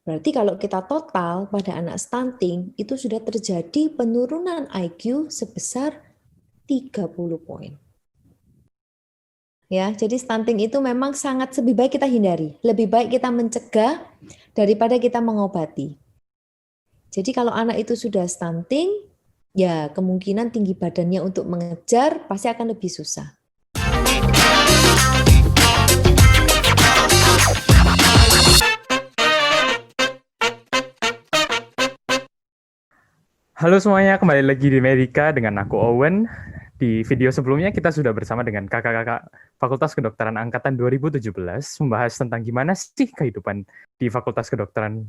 Berarti kalau kita total pada anak stunting itu sudah terjadi penurunan IQ sebesar 30 poin. Ya, jadi stunting itu memang sangat lebih baik kita hindari. Lebih baik kita mencegah daripada kita mengobati. Jadi kalau anak itu sudah stunting, ya kemungkinan tinggi badannya untuk mengejar pasti akan lebih susah. Halo semuanya, kembali lagi di Medika dengan aku Owen. Di video sebelumnya kita sudah bersama dengan kakak-kakak Fakultas Kedokteran Angkatan 2017 membahas tentang gimana sih kehidupan di Fakultas Kedokteran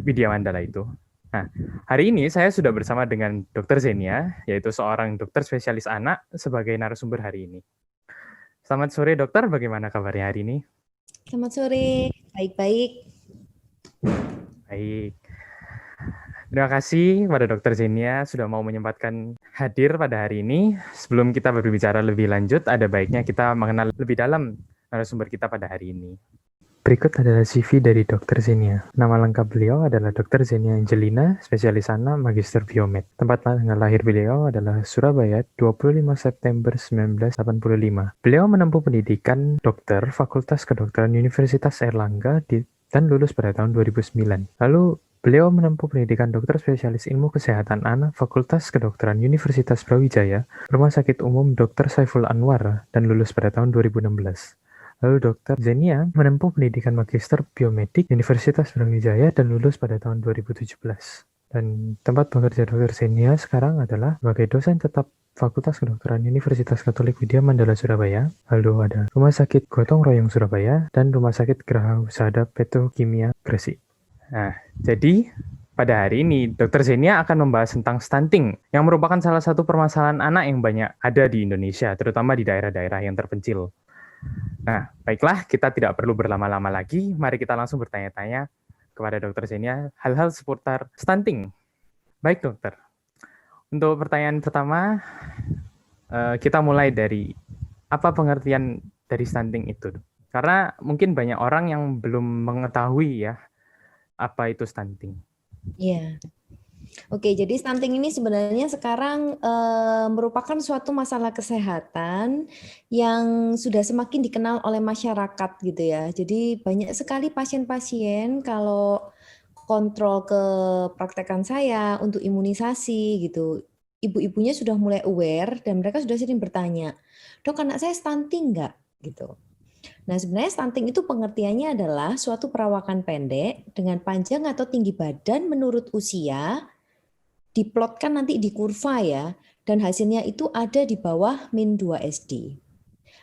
Widya Mandala itu. Nah, hari ini saya sudah bersama dengan Dr. Zenia, yaitu seorang dokter spesialis anak sebagai narasumber hari ini. Selamat sore dokter, bagaimana kabarnya hari ini? Selamat sore, baik-baik. Baik. Terima kasih kepada Dr. Zenia sudah mau menyempatkan hadir pada hari ini. Sebelum kita berbicara lebih lanjut, ada baiknya kita mengenal lebih dalam narasumber kita pada hari ini. Berikut adalah CV dari Dr. Zenia. Nama lengkap beliau adalah Dr. Zenia Angelina, spesialis anak, magister biomed. Tempat tanggal lahir beliau adalah Surabaya, 25 September 1985. Beliau menempuh pendidikan dokter Fakultas Kedokteran Universitas Airlangga dan lulus pada tahun 2009. Lalu beliau menempuh pendidikan dokter spesialis ilmu kesehatan anak Fakultas Kedokteran Universitas Brawijaya, Rumah Sakit Umum Dr. Saiful Anwar, dan lulus pada tahun 2016. Lalu Dr. Zenia menempuh pendidikan magister biomedik Universitas Brawijaya dan lulus pada tahun 2017. Dan tempat bekerja Dr. Zenia sekarang adalah sebagai dosen tetap Fakultas Kedokteran Universitas Katolik Widya Mandala Surabaya, lalu ada Rumah Sakit Gotong Royong Surabaya, dan Rumah Sakit Geraha Husada Petrokimia Gresik. Nah, jadi pada hari ini Dr. Zenia akan membahas tentang stunting yang merupakan salah satu permasalahan anak yang banyak ada di Indonesia, terutama di daerah-daerah yang terpencil. Nah, baiklah, kita tidak perlu berlama-lama lagi. Mari kita langsung bertanya-tanya kepada Dr. Zenia hal-hal seputar stunting. Baik, dokter. Untuk pertanyaan pertama, kita mulai dari apa pengertian dari stunting itu? Karena mungkin banyak orang yang belum mengetahui ya apa itu stunting. Iya. Oke, jadi stunting ini sebenarnya sekarang merupakan suatu masalah kesehatan yang sudah semakin dikenal oleh masyarakat gitu ya. Jadi banyak sekali pasien-pasien kalau kontrol ke praktekan saya untuk imunisasi gitu, ibu-ibunya sudah mulai aware dan mereka sudah sering bertanya, "Dok, anak saya stunting nggak?" gitu. Nah, sebenarnya stunting itu pengertiannya adalah suatu perawakan pendek dengan panjang atau tinggi badan menurut usia, diplotkan nanti di kurva ya, dan hasilnya itu ada di bawah min 2 SD.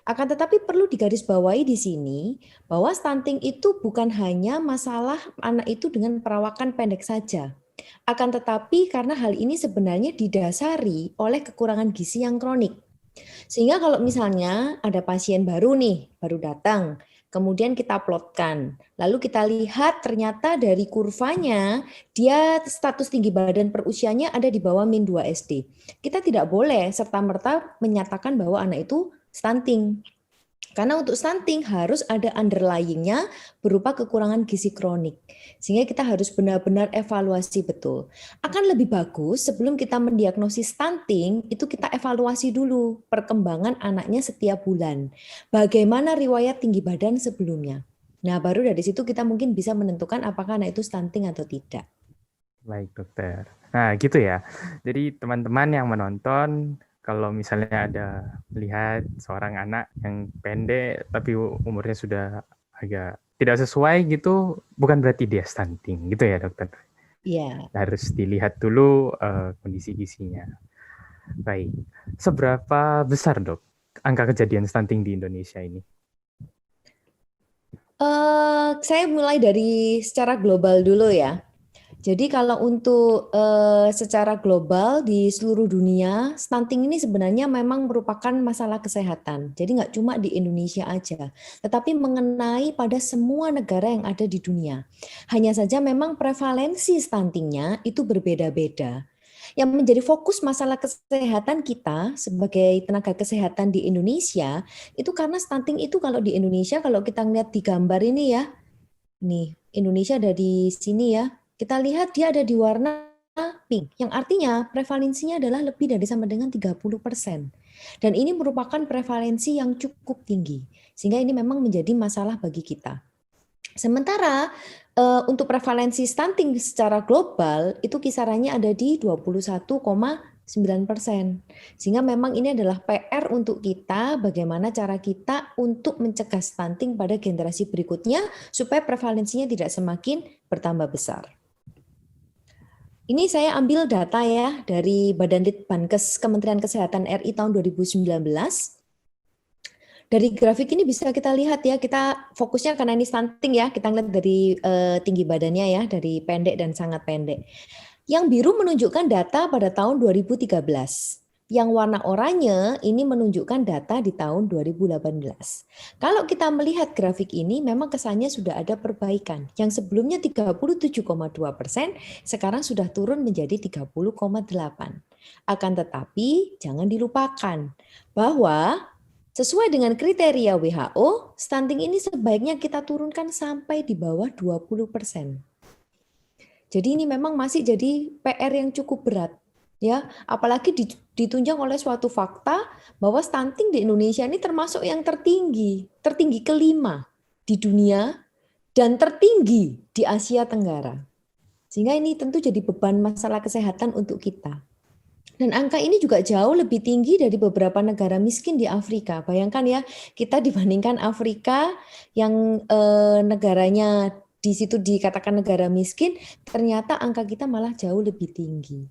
Akan tetapi perlu digarisbawahi di sini bahwa stunting itu bukan hanya masalah anak itu dengan perawakan pendek saja. Akan tetapi karena hal ini sebenarnya didasari oleh kekurangan gizi yang kronik. Sehingga kalau misalnya ada pasien baru nih, baru datang, kemudian kita plotkan, lalu kita lihat ternyata dari kurvanya dia status tinggi badan per usianya ada di bawah min 2 SD. Kita tidak boleh serta-merta menyatakan bahwa anak itu stunting. Karena untuk stunting harus ada underlying-nya berupa kekurangan gizi kronik. Sehingga kita harus benar-benar evaluasi betul. Akan lebih bagus sebelum kita mendiagnosis stunting, itu kita evaluasi dulu perkembangan anaknya setiap bulan. Bagaimana riwayat tinggi badan sebelumnya. Nah, baru dari situ kita mungkin bisa menentukan apakah anak itu stunting atau tidak. Baik, dokter. Nah, gitu ya. Jadi teman-teman yang menonton, kalau misalnya ada melihat seorang anak yang pendek tapi umurnya sudah agak tidak sesuai gitu, bukan berarti dia stunting gitu ya, dokter. Iya. Harus dilihat dulu kondisi gizinya. Baik. Seberapa besar, Dok, angka kejadian stunting di Indonesia ini? Saya mulai dari secara global dulu ya. Jadi kalau untuk secara global di seluruh dunia, stunting ini sebenarnya memang merupakan masalah kesehatan. Jadi nggak cuma di Indonesia aja, tetapi mengenai pada semua negara yang ada di dunia. Hanya saja memang prevalensi stuntingnya itu berbeda-beda. Yang menjadi fokus masalah kesehatan kita sebagai tenaga kesehatan di Indonesia, itu karena stunting itu kalau di Indonesia, kalau kita lihat di gambar ini ya, Nih, Indonesia ada di sini ya. Kita lihat dia ada di warna pink, yang artinya prevalensinya adalah lebih dari sama dengan 30%. Dan ini merupakan prevalensi yang cukup tinggi, sehingga ini memang menjadi masalah bagi kita. Sementara untuk prevalensi stunting secara global itu kisarannya ada di 21,9%. Sehingga memang ini adalah PR untuk kita, bagaimana cara kita untuk mencegah stunting pada generasi berikutnya supaya prevalensinya tidak semakin bertambah besar. Ini saya ambil data ya dari Badan Litbangkes Kementerian Kesehatan RI tahun 2019. Dari grafik ini bisa kita lihat ya, kita fokusnya karena ini stunting ya, kita lihat dari tinggi badannya ya, dari pendek dan sangat pendek. Yang biru menunjukkan data pada tahun 2013. Yang warna oranye ini menunjukkan data di tahun 2018. Kalau kita melihat grafik ini, memang kesannya sudah ada perbaikan. Yang sebelumnya 37,2%, sekarang sudah turun menjadi 30,8%. Akan tetapi, jangan dilupakan bahwa sesuai dengan kriteria WHO, stunting ini sebaiknya kita turunkan sampai di bawah 20%. Jadi ini memang masih jadi PR yang cukup berat, ya. Apalagi ditunjang oleh suatu fakta bahwa stunting di Indonesia ini termasuk yang tertinggi kelima di dunia dan tertinggi di Asia Tenggara. Sehingga ini tentu jadi beban masalah kesehatan untuk kita. Dan angka ini juga jauh lebih tinggi dari beberapa negara miskin di Afrika. Bayangkan ya, kita dibandingkan Afrika yang negaranya di situ dikatakan negara miskin, ternyata angka kita malah jauh lebih tinggi.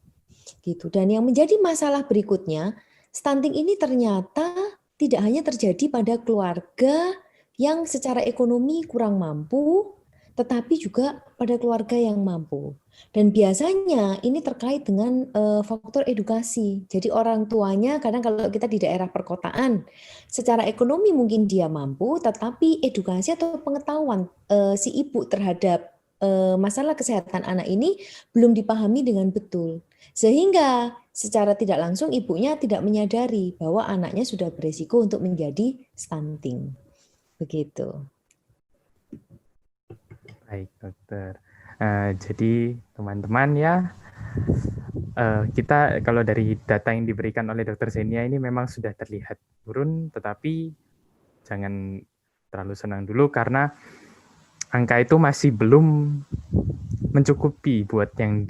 Gitu. Dan yang menjadi masalah berikutnya, stunting ini ternyata tidak hanya terjadi pada keluarga yang secara ekonomi kurang mampu, tetapi juga pada keluarga yang mampu. Dan biasanya ini terkait dengan faktor edukasi. Jadi orang tuanya kadang kalau kita di daerah perkotaan, secara ekonomi mungkin dia mampu, tetapi edukasi atau pengetahuan si ibu terhadap masalah kesehatan anak ini belum dipahami dengan betul. Sehingga secara tidak langsung ibunya tidak menyadari bahwa anaknya sudah beresiko untuk menjadi stunting. Begitu. Baik, dokter. Jadi teman-teman ya, kita kalau dari data yang diberikan oleh dokter Zenia ini memang sudah terlihat turun, tetapi jangan terlalu senang dulu karena angka itu masih belum mencukupi buat yang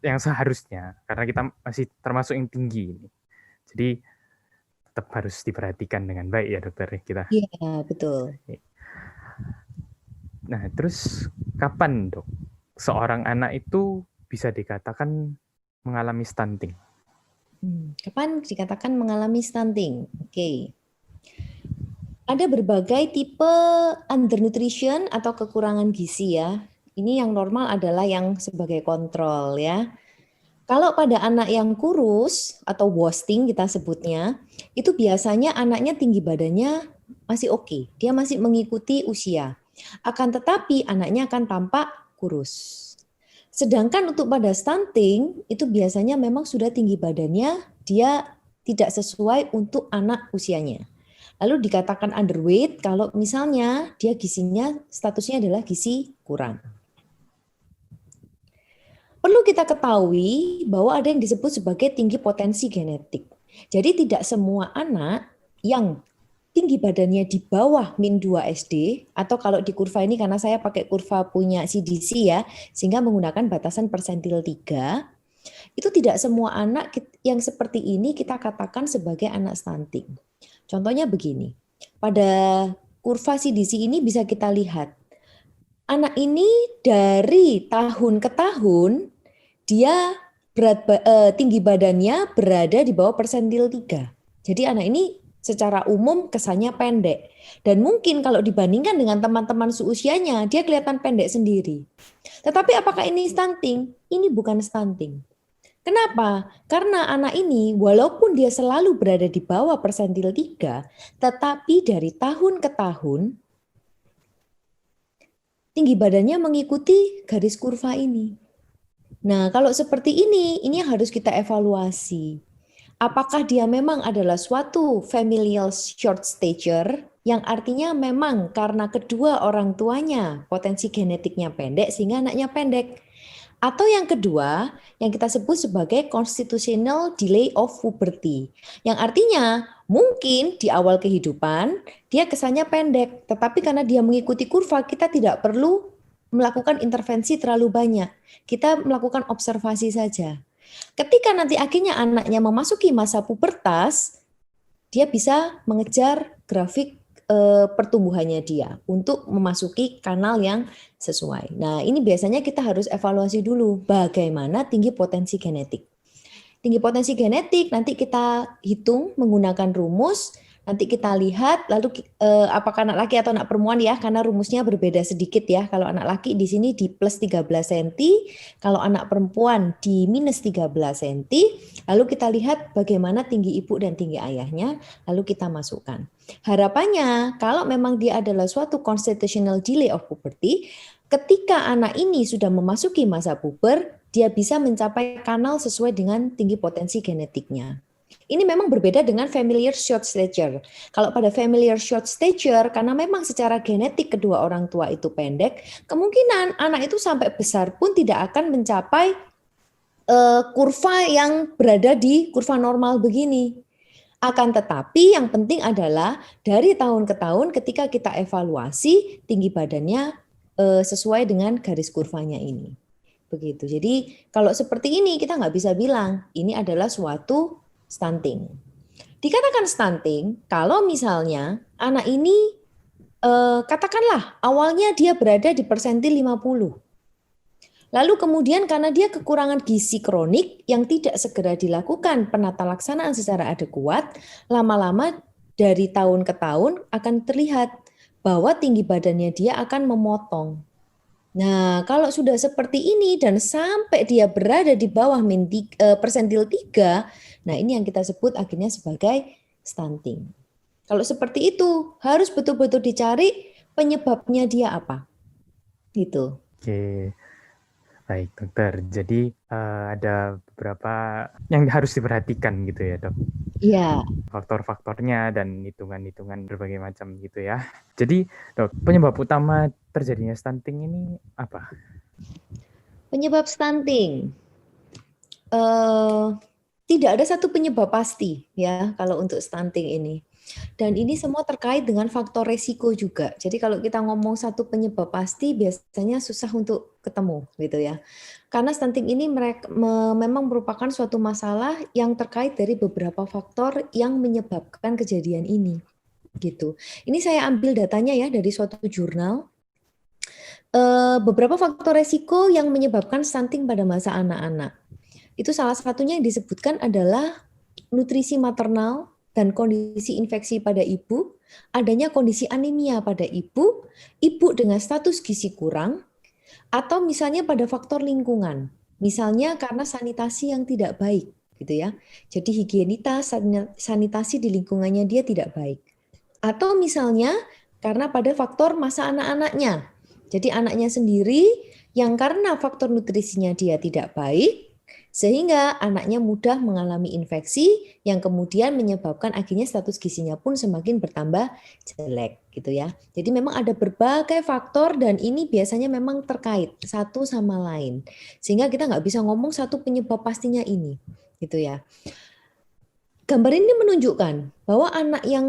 yang seharusnya, karena kita masih termasuk yang tinggi ini. Jadi tetap harus diperhatikan dengan baik ya dokter kita. Iya, betul. Nah, terus kapan dok seorang anak itu bisa dikatakan mengalami stunting? Kapan dikatakan mengalami stunting? Oke. Ada berbagai tipe undernutrition atau kekurangan gizi ya. Ini yang normal adalah yang sebagai kontrol ya. Kalau pada anak yang kurus atau wasting kita sebutnya, itu biasanya anaknya tinggi badannya masih oke, dia masih mengikuti usia. Akan tetapi anaknya akan tampak kurus. Sedangkan untuk pada stunting, itu biasanya memang sudah tinggi badannya, dia tidak sesuai untuk anak usianya. Lalu dikatakan underweight kalau misalnya dia gizinya statusnya adalah gizi kurang. Perlu kita ketahui bahwa ada yang disebut sebagai tinggi potensi genetik. Jadi tidak semua anak yang tinggi badannya di bawah min 2 SD, atau kalau di kurva ini karena saya pakai kurva punya CDC ya, sehingga menggunakan batasan persentil 3, itu tidak semua anak yang seperti ini kita katakan sebagai anak stunting. Contohnya begini, pada kurva CDC ini bisa kita lihat, anak ini dari tahun ke tahun, dia tinggi badannya berada di bawah persentil 3. Jadi anak ini secara umum kesannya pendek. Dan mungkin kalau dibandingkan dengan teman-teman seusianya, dia kelihatan pendek sendiri. Tetapi apakah ini stunting? Ini bukan stunting. Kenapa? Karena anak ini walaupun dia selalu berada di bawah persentil 3, tetapi dari tahun ke tahun, tinggi badannya mengikuti garis kurva ini. Nah, kalau seperti ini yang harus kita evaluasi. Apakah dia memang adalah suatu familial short stature yang artinya memang karena kedua orang tuanya potensi genetiknya pendek sehingga anaknya pendek. Atau yang kedua, yang kita sebut sebagai constitutional delay of puberty. Yang artinya mungkin di awal kehidupan dia kesannya pendek, tetapi karena dia mengikuti kurva, kita tidak perlu melakukan intervensi terlalu banyak. Kita melakukan observasi saja. Ketika nanti akhirnya anaknya memasuki masa pubertas, dia bisa mengejar grafik pertumbuhannya dia untuk memasuki kanal yang sesuai. Nah, ini biasanya kita harus evaluasi dulu bagaimana tinggi potensi genetik. Tinggi potensi genetik nanti kita hitung menggunakan rumus. Nanti kita lihat lalu apakah anak laki atau anak perempuan ya, karena rumusnya berbeda sedikit ya. Kalau anak laki di sini di plus 13 cm, kalau anak perempuan di minus 13 cm. Lalu kita lihat bagaimana tinggi ibu dan tinggi ayahnya, lalu kita masukkan. Harapannya kalau memang dia adalah suatu constitutional delay of puberty, ketika anak ini sudah memasuki masa puber, dia bisa mencapai kanal sesuai dengan tinggi potensi genetiknya. Ini memang berbeda dengan familiar short stature. Kalau pada familiar short stature, karena memang secara genetik kedua orang tua itu pendek, kemungkinan anak itu sampai besar pun tidak akan mencapai kurva yang berada di kurva normal begini. Akan tetapi yang penting adalah dari tahun ke tahun ketika kita evaluasi tinggi badannya sesuai dengan garis kurvanya ini. Begitu. Jadi kalau seperti ini kita nggak bisa bilang ini adalah suatu stunting. Dikatakan stunting kalau misalnya anak ini katakanlah awalnya dia berada di persentil 50. Lalu kemudian karena dia kekurangan gizi kronik yang tidak segera dilakukan penata laksanaan secara adekuat, lama-lama dari tahun ke tahun akan terlihat bahwa tinggi badannya dia akan memotong. Nah, kalau sudah seperti ini dan sampai dia berada di bawah persentil 3, nah ini yang kita sebut akhirnya sebagai stunting. Kalau seperti itu, harus betul-betul dicari penyebabnya dia apa. Gitu. Oke, baik dokter. Jadi ada beberapa yang harus diperhatikan gitu ya dok? Iya. Faktor-faktornya dan hitungan-hitungan berbagai macam gitu ya. Jadi dok, penyebab utama terjadinya stunting ini apa? Penyebab stunting. Tidak ada satu penyebab pasti ya kalau untuk stunting ini. Dan ini semua terkait dengan faktor resiko juga. Jadi kalau kita ngomong satu penyebab pasti biasanya susah untuk ketemu gitu ya. Karena stunting ini memang merupakan suatu masalah yang terkait dari beberapa faktor yang menyebabkan kejadian ini. Gitu. Ini saya ambil datanya ya dari suatu jurnal. Beberapa faktor resiko yang menyebabkan stunting pada masa anak-anak. Itu salah satunya yang disebutkan adalah nutrisi maternal dan kondisi infeksi pada ibu, adanya kondisi anemia pada ibu dengan status gizi kurang, atau misalnya pada faktor lingkungan, misalnya karena sanitasi yang tidak baik, gitu ya. Jadi higienitas, sanitasi di lingkungannya dia tidak baik. Atau misalnya karena pada faktor masa anak-anaknya. Jadi anaknya sendiri yang karena faktor nutrisinya dia tidak baik, sehingga anaknya mudah mengalami infeksi yang kemudian menyebabkan akhirnya status gizinya pun semakin bertambah jelek gitu ya. Jadi memang ada berbagai faktor dan ini biasanya memang terkait satu sama lain. Sehingga kita nggak bisa ngomong satu penyebab pastinya ini gitu ya. Gambar ini menunjukkan bahwa anak yang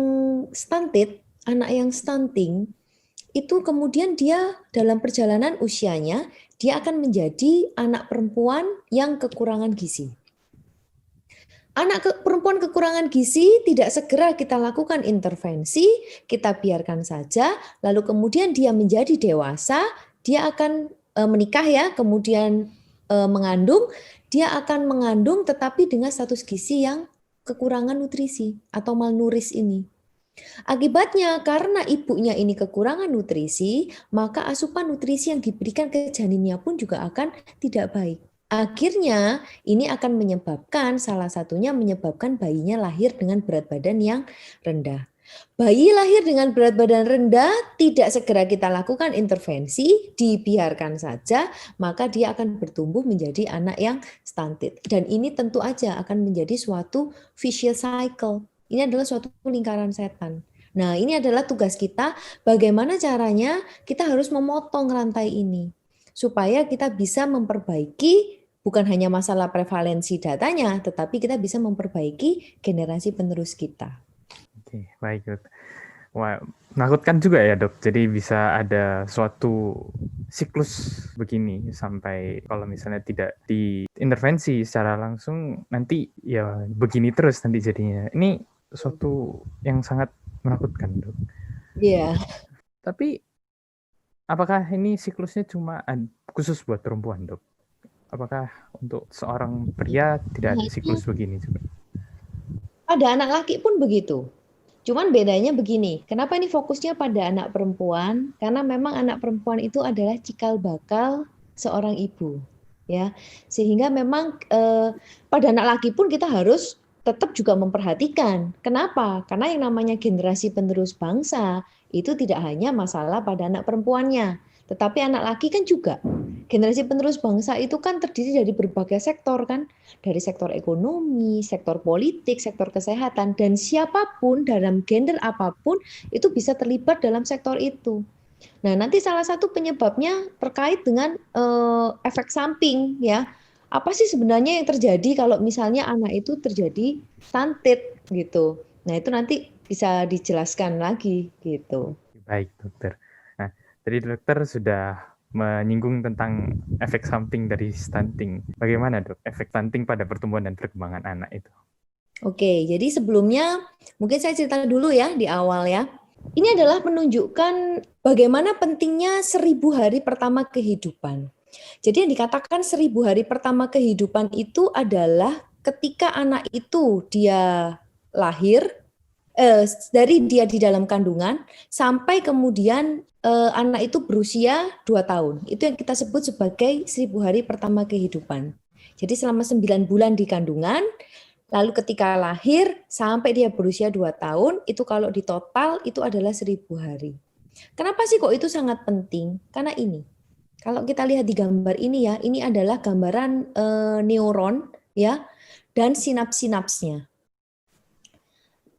stunted, anak yang stunting itu kemudian dia dalam perjalanan usianya dia akan menjadi anak perempuan yang kekurangan gizi. Anak perempuan kekurangan gizi tidak segera kita lakukan intervensi, kita biarkan saja, lalu kemudian dia menjadi dewasa, dia akan menikah ya, kemudian mengandung, dia akan mengandung tetapi dengan status gizi yang kekurangan nutrisi atau malnourished ini. Akibatnya karena ibunya ini kekurangan nutrisi, maka asupan nutrisi yang diberikan ke janinnya pun juga akan tidak baik. Akhirnya ini akan menyebabkan salah satunya menyebabkan bayinya lahir dengan berat badan yang rendah. Bayi lahir dengan berat badan rendah tidak segera kita lakukan intervensi, dibiarkan saja, maka dia akan bertumbuh menjadi anak yang stunted. Dan ini tentu aja akan menjadi suatu vicious cycle. Ini adalah suatu lingkaran setan. Nah, ini adalah tugas kita, bagaimana caranya kita harus memotong rantai ini, supaya kita bisa memperbaiki bukan hanya masalah prevalensi datanya, tetapi kita bisa memperbaiki generasi penerus kita. Oke, baik dok. Wah, menakutkan juga ya dok. Jadi bisa ada suatu siklus begini sampai kalau misalnya tidak diintervensi secara langsung, nanti ya begini terus nanti jadinya. Ini suatu yang sangat menakutkan dok. Iya. Tapi apakah ini siklusnya cuma khusus buat perempuan dok? Apakah untuk seorang pria tidak ada siklus begini juga? Pada anak laki pun begitu. Cuman bedanya begini, kenapa ini fokusnya pada anak perempuan? Karena memang anak perempuan itu adalah cikal bakal seorang ibu, ya. Sehingga memang pada anak laki pun kita harus tetap juga memperhatikan. Kenapa? Karena yang namanya generasi penerus bangsa itu tidak hanya masalah pada anak perempuannya, tetapi anak laki kan juga. Generasi penerus bangsa itu kan terdiri dari berbagai sektor kan, dari sektor ekonomi, sektor politik, sektor kesehatan, dan siapapun dalam gender apapun itu bisa terlibat dalam sektor itu. Nah, nanti salah satu penyebabnya terkait dengan efek samping ya. Apa sih sebenarnya yang terjadi kalau misalnya anak itu terjadi stunted gitu. Nah, itu nanti bisa dijelaskan lagi gitu. Baik dokter. Nah, tadi dokter sudah menyinggung tentang efek samping dari stunting. Bagaimana dok efek stunting pada pertumbuhan dan perkembangan anak itu? Oke, jadi sebelumnya mungkin saya cerita dulu ya di awal ya. Ini adalah menunjukkan bagaimana pentingnya 1000 hari pertama kehidupan. Jadi yang dikatakan 1000 hari pertama kehidupan itu adalah ketika anak itu dia lahir, dari dia di dalam kandungan sampai kemudian anak itu berusia 2 tahun. Itu yang kita sebut sebagai 1000 hari pertama kehidupan. Jadi selama 9 bulan di kandungan, lalu ketika lahir sampai dia berusia 2 tahun, itu kalau di total itu adalah 1000 hari. Kenapa sih kok itu sangat penting? Karena ini, kalau kita lihat di gambar ini ya, ini adalah gambaran neuron ya dan sinaps-sinapsnya.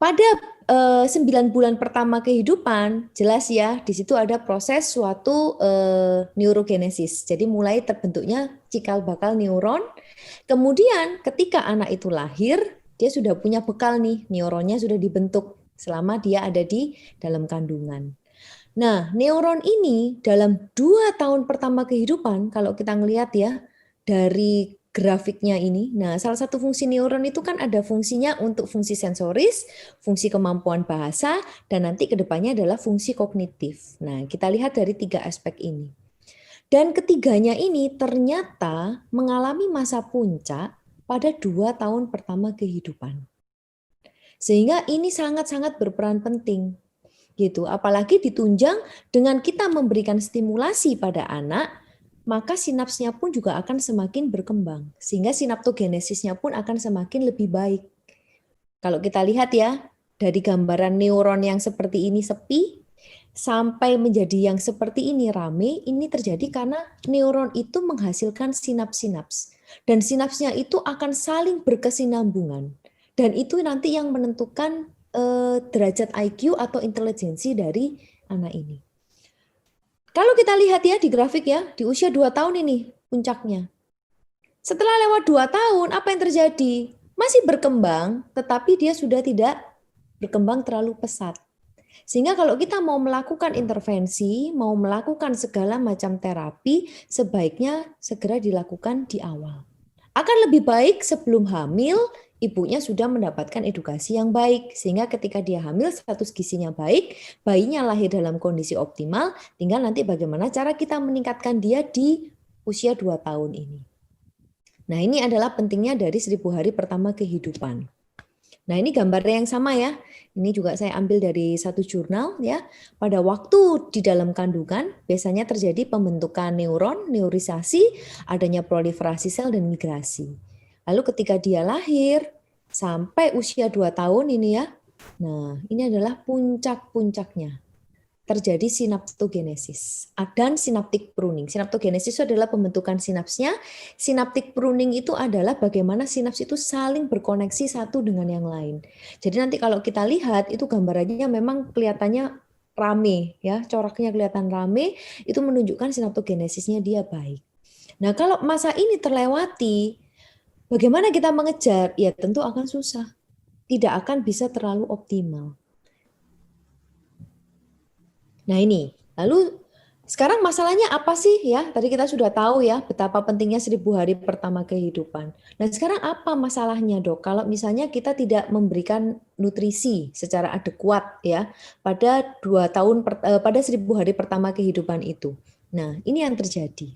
Pada 9 bulan pertama kehidupan, jelas ya, di situ ada proses suatu neurogenesis. Jadi mulai terbentuknya cikal bakal neuron. Kemudian ketika anak itu lahir, dia sudah punya bekal nih, neuronnya sudah dibentuk selama dia ada di dalam kandungan. Nah, neuron ini dalam 2 tahun pertama kehidupan, kalau kita ngelihat ya, dari grafiknya ini, nah salah satu fungsi neuron itu kan ada fungsinya untuk fungsi sensoris, fungsi kemampuan bahasa, dan nanti kedepannya adalah fungsi kognitif. Nah, kita lihat dari 3 aspek ini. Dan ketiganya ini ternyata mengalami masa puncak pada 2 tahun pertama kehidupan. Sehingga ini sangat-sangat berperan penting. Gitu. Apalagi ditunjang dengan kita memberikan stimulasi pada anak, maka sinapsnya pun juga akan semakin berkembang. Sehingga sinaptogenesisnya pun akan semakin lebih baik. Kalau kita lihat ya, dari gambaran neuron yang seperti ini sepi, sampai menjadi yang seperti ini rame, ini terjadi karena neuron itu menghasilkan sinaps-sinaps. Dan sinapsnya itu akan saling berkesinambungan. Dan itu nanti yang menentukan derajat IQ atau intelijensi dari anak ini. Kalau kita lihat ya di grafik ya, di usia 2 tahun ini puncaknya. Setelah lewat 2 tahun, apa yang terjadi? Masih berkembang, tetapi dia sudah tidak berkembang terlalu pesat. Sehingga kalau kita mau melakukan intervensi, mau melakukan segala macam terapi, sebaiknya segera dilakukan di awal. Akan lebih baik sebelum hamil, ibunya sudah mendapatkan edukasi yang baik. Sehingga ketika dia hamil, status gizinya baik, bayinya lahir dalam kondisi optimal, tinggal nanti bagaimana cara kita meningkatkan dia di usia 2 tahun ini. Nah, ini adalah pentingnya dari 1000 hari pertama kehidupan. Nah, ini gambarnya yang sama ya. Ini juga saya ambil dari satu jurnal ya. Pada waktu di dalam kandungan biasanya terjadi pembentukan neuron, neurisasi, adanya proliferasi sel dan migrasi. Lalu ketika dia lahir sampai usia 2 tahun ini ya. Nah, ini adalah puncak-puncaknya. terjadi sinaptogenesis dan synaptic pruning. Sinaptogenesis itu adalah pembentukan sinapsnya. Synaptic pruning itu adalah bagaimana sinaps itu saling berkoneksi satu dengan yang lain. Jadi nanti kalau kita lihat itu gambarannya memang kelihatannya rame ya, coraknya kelihatan rame, itu menunjukkan sinaptogenesisnya dia baik. Nah, kalau masa ini terlewati, bagaimana kita mengejar? Ya tentu akan susah. Tidak akan bisa terlalu optimal. Nah ini, lalu sekarang masalahnya apa sih ya? Tadi kita sudah tahu ya betapa pentingnya 1000 hari pertama kehidupan. Nah sekarang apa masalahnya dok? Kalau misalnya kita tidak memberikan nutrisi secara adekuat ya pada 1000 hari pertama kehidupan itu. Nah ini yang terjadi.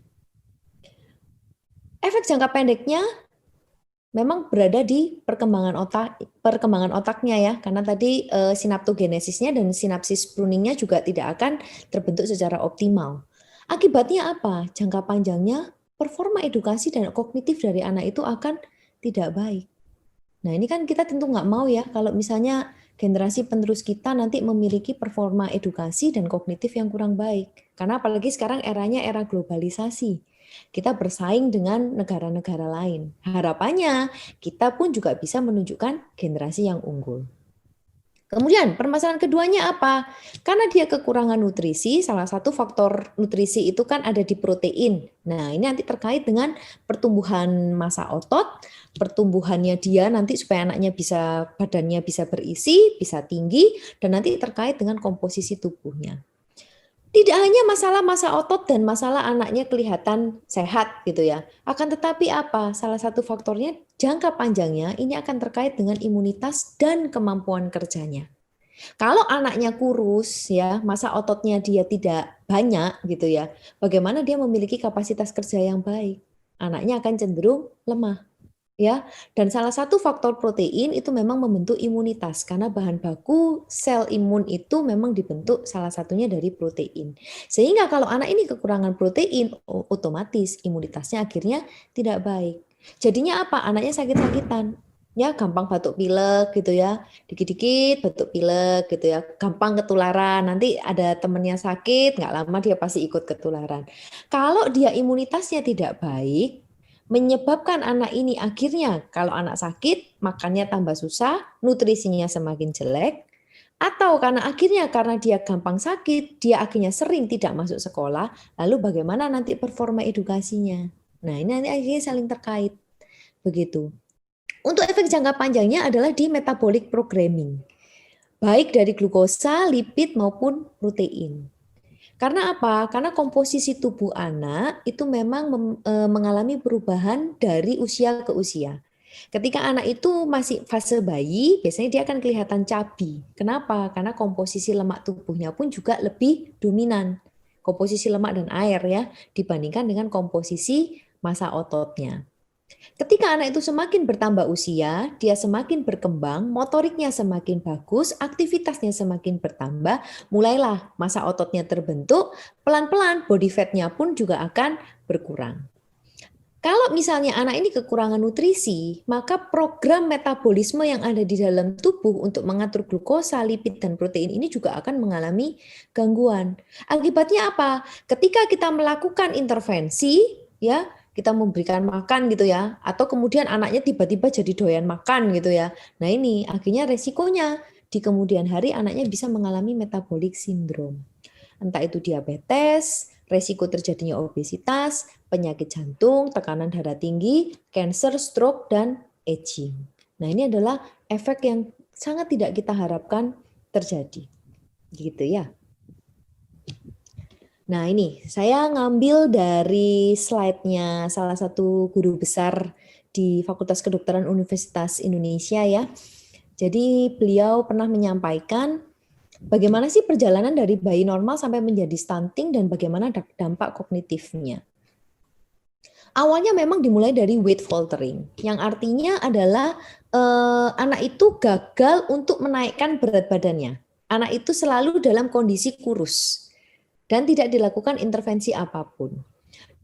Efek jangka pendeknya memang berada di perkembangan otaknya ya, karena tadi sinaptogenesisnya dan sinapsis pruningnya juga tidak akan terbentuk secara optimal. Akibatnya apa? Jangka panjangnya performa edukasi dan kognitif dari anak itu akan tidak baik. Nah ini kan kita tentu nggak mau ya kalau misalnya generasi penerus kita nanti memiliki performa edukasi dan kognitif yang kurang baik. Karena apalagi sekarang eranya era globalisasi. Kita bersaing dengan negara-negara lain. Harapannya kita pun juga bisa menunjukkan generasi yang unggul. Kemudian permasalahan keduanya apa? Karena dia kekurangan nutrisi, salah satu faktor nutrisi itu kan ada di protein. Nah ini nanti terkait dengan pertumbuhan massa otot, pertumbuhannya dia nanti supaya anaknya badannya bisa berisi, bisa tinggi, dan nanti terkait dengan komposisi tubuhnya. Tidak hanya masalah massa otot dan masalah anaknya kelihatan sehat gitu ya. Akan tetapi apa? Salah satu faktornya jangka panjangnya ini akan terkait dengan imunitas dan kemampuan kerjanya. Kalau anaknya kurus ya, massa ototnya dia tidak banyak gitu ya. Bagaimana dia memiliki kapasitas kerja yang baik? Anaknya akan cenderung lemah. Ya, dan salah satu faktor protein itu memang membentuk imunitas karena bahan baku sel imun itu memang dibentuk salah satunya dari protein. Sehingga kalau anak ini kekurangan protein, otomatis imunitasnya akhirnya tidak baik. Jadinya apa? Anaknya sakit-sakitan. Ya, gampang batuk pilek gitu ya. Dikit-dikit batuk pilek gitu ya. Gampang ketularan. Nanti ada temennya sakit, nggak lama dia pasti ikut ketularan. Kalau dia imunitasnya tidak baik, menyebabkan anak ini akhirnya kalau anak sakit makannya tambah susah, nutrisinya semakin jelek, atau karena dia gampang sakit, dia akhirnya sering tidak masuk sekolah, lalu bagaimana nanti performa edukasinya? Nah ini nanti akhirnya saling terkait, begitu. Untuk efek jangka panjangnya adalah di metabolic programming, baik dari glukosa, lipid maupun protein. Karena apa? Karena komposisi tubuh anak itu memang mengalami perubahan dari usia ke usia. Ketika anak itu masih fase bayi, biasanya dia akan kelihatan cabi. Kenapa? Karena komposisi lemak tubuhnya pun juga lebih dominan. Komposisi lemak dan air ya, dibandingkan dengan komposisi massa ototnya. Ketika anak itu semakin bertambah usia, dia semakin berkembang, motoriknya semakin bagus, aktivitasnya semakin bertambah, mulailah massa ototnya terbentuk, pelan-pelan body fat-nya pun juga akan berkurang. Kalau misalnya anak ini kekurangan nutrisi, maka program metabolisme yang ada di dalam tubuh untuk mengatur glukosa, lipid, dan protein ini juga akan mengalami gangguan. Akibatnya apa? Ketika kita melakukan intervensi, ya, kita memberikan makan gitu ya, atau kemudian anaknya tiba-tiba jadi doyan makan gitu ya. Nah ini akhirnya resikonya di kemudian hari anaknya bisa mengalami metabolic syndrome. Entah itu diabetes, resiko terjadinya obesitas, penyakit jantung, tekanan darah tinggi, cancer, stroke, dan aging. Nah ini adalah efek yang sangat tidak kita harapkan terjadi. Gitu ya. Nah ini saya ngambil dari slide-nya salah satu guru besar di Fakultas Kedokteran Universitas Indonesia ya. Jadi beliau pernah menyampaikan bagaimana sih perjalanan dari bayi normal sampai menjadi stunting dan bagaimana dampak kognitifnya. Awalnya memang dimulai dari weight faltering, yang artinya adalah anak itu gagal untuk menaikkan berat badannya. Anak itu selalu dalam kondisi kurus dan tidak dilakukan intervensi apapun.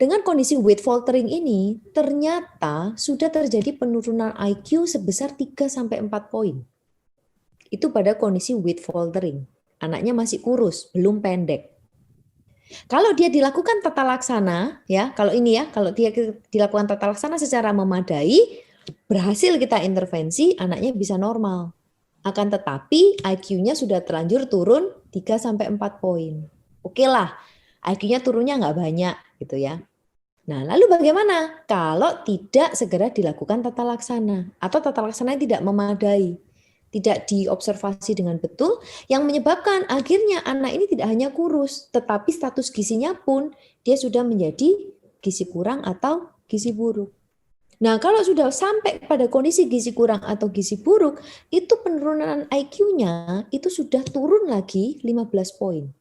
Dengan kondisi weight faltering ini, ternyata sudah terjadi penurunan IQ sebesar 3-4 poin. Itu pada kondisi weight faltering. anaknya masih kurus, belum pendek. Kalau dia dilakukan tata laksana, ya, kalau ini ya, kalau dia dilakukan tata laksana secara memadai, berhasil kita intervensi, anaknya bisa normal. Akan tetapi IQ-nya sudah terlanjur turun 3-4 poin. Oke lah, IQ-nya turunnya nggak banyak gitu ya. Nah, lalu bagaimana kalau tidak segera dilakukan tata laksana atau tata laksana yang tidak memadai? Tidak diobservasi dengan betul, yang menyebabkan akhirnya anak ini tidak hanya kurus, tetapi status gizinya pun dia sudah menjadi gizi kurang atau gizi buruk. Nah, kalau sudah sampai pada kondisi gizi kurang atau gizi buruk, itu penurunan IQ-nya itu sudah turun lagi 15 poin.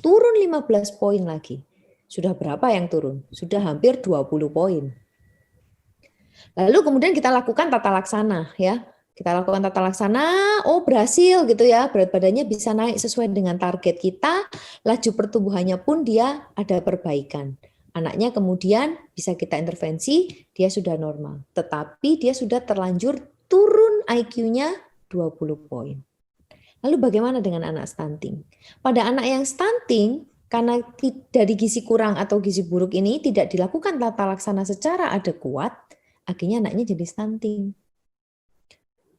Turun 15 poin lagi. Sudah berapa yang turun? Sudah hampir 20 poin. Lalu kemudian kita lakukan tata laksana ya. Kita lakukan tata laksana, oh berhasil gitu ya, berat badannya bisa naik sesuai dengan target kita, laju pertumbuhannya pun dia ada perbaikan. Anaknya kemudian bisa kita intervensi, dia sudah normal. Tetapi dia sudah terlanjur turun IQ-nya 20 poin. Lalu bagaimana dengan anak stunting? Pada anak yang stunting, karena dari gizi kurang atau gizi buruk ini tidak dilakukan tata laksana secara adekuat, akhirnya anaknya jadi stunting.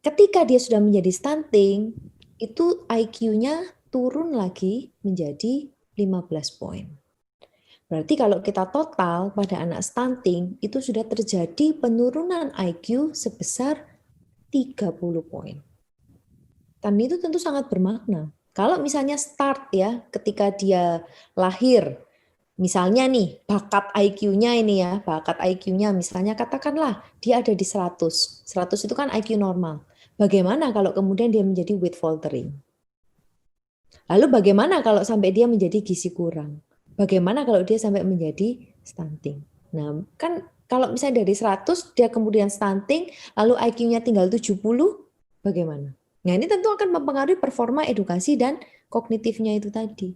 Ketika dia sudah menjadi stunting, itu IQ-nya turun lagi menjadi 15 poin. Berarti kalau kita total pada anak stunting, itu sudah terjadi penurunan IQ sebesar 30 poin. Dan itu tentu sangat bermakna. Kalau misalnya start ya, ketika dia lahir, misalnya nih, bakat IQ-nya ini ya, bakat IQ-nya misalnya katakanlah dia ada di 100. 100 itu kan IQ normal. Bagaimana kalau kemudian dia menjadi weight faltering? Lalu bagaimana kalau sampai dia menjadi gizi kurang? Bagaimana kalau dia sampai menjadi stunting? Nah, kan kalau misalnya dari 100 dia kemudian stunting, lalu IQ-nya tinggal 70, bagaimana? Nah, ini tentu akan mempengaruhi performa edukasi dan kognitifnya itu tadi.